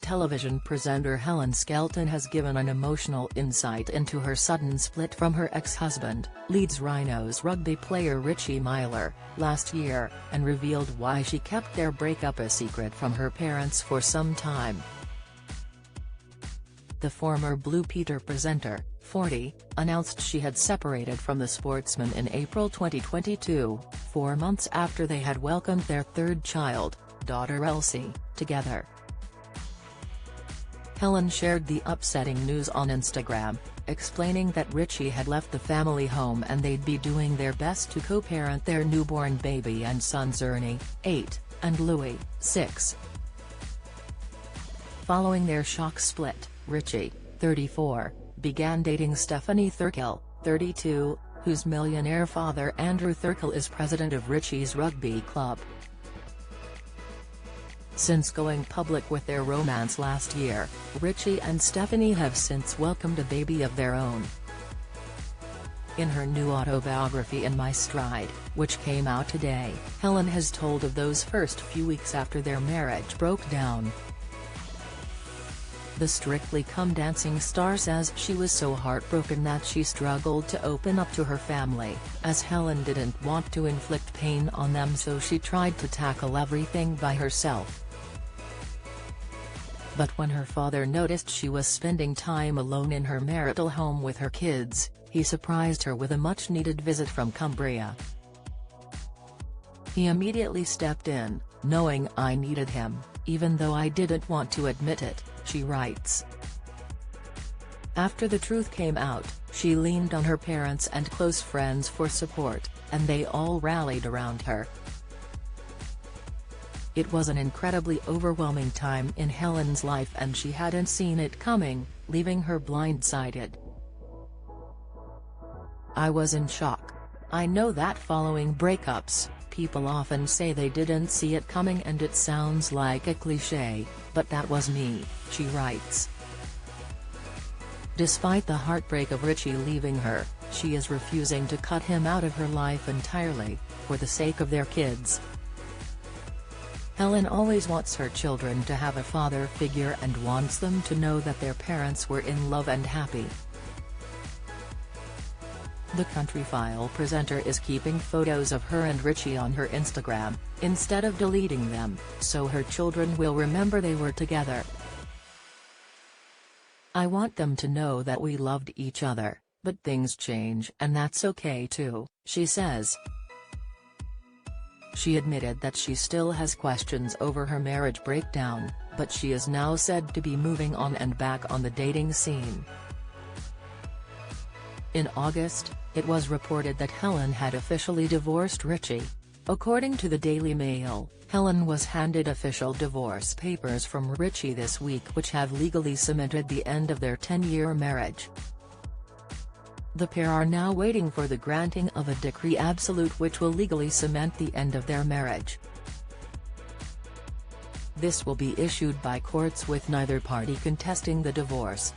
television presenter Helen Skelton has given an emotional insight into her sudden split from her ex-husband, Leeds Rhinos rugby player Richie Myler, last year, and revealed why she kept their breakup a secret from her parents for some time. The former Blue Peter presenter, 40, announced she had separated from the sportsman in April 2022, 4 months after they had welcomed their third child, daughter Elsie, together. Helen shared the upsetting news on Instagram, explaining that Richie had left the family home and they'd be doing their best to co-parent their newborn baby and sons Ernie, 8, and Louis, 6. Following their shock split, Richie, 34, began dating Stephanie Thurkill, 32, whose millionaire father Andrew Thurkill is president of Richie's rugby club. Since going public with their romance last year, Richie and Stephanie have since welcomed a baby of their own. In her new autobiography In My Stride, which came out today, Helen has told of those first few weeks after their marriage broke down. The Strictly Come Dancing star says she was so heartbroken that she struggled to open up to her family, as Helen didn't want to inflict pain on them, so she tried to tackle everything by herself. But when her father noticed she was spending time alone in her marital home with her kids, he surprised her with a much-needed visit from Cumbria. He immediately stepped in, knowing I needed him, even though I didn't want to admit it, she writes. After the truth came out, she leaned on her parents and close friends for support, and they all rallied around her. It was an incredibly overwhelming time in Helen's life and she hadn't seen it coming, leaving her blindsided. I was in shock. I know that following breakups, people often say they didn't see it coming and it sounds like a cliché, but that was me, she writes. Despite the heartbreak of Richie leaving her, she is refusing to cut him out of her life entirely, for the sake of their kids. Helen always wants her children to have a father figure and wants them to know that their parents were in love and happy. The Country File presenter is keeping photos of her and Richie on her Instagram, instead of deleting them, so her children will remember they were together. I want them to know that we loved each other, but things change and that's okay too, she says. She admitted that she still has questions over her marriage breakdown, but she is now said to be moving on and back on the dating scene. In August, it was reported that Helen had officially divorced Richie. According to the Daily Mail, Helen was handed official divorce papers from Richie this week which have legally cemented the end of their 10-year marriage. The pair are now waiting for the granting of a decree absolute which will legally cement the end of their marriage. This will be issued by courts with neither party contesting the divorce,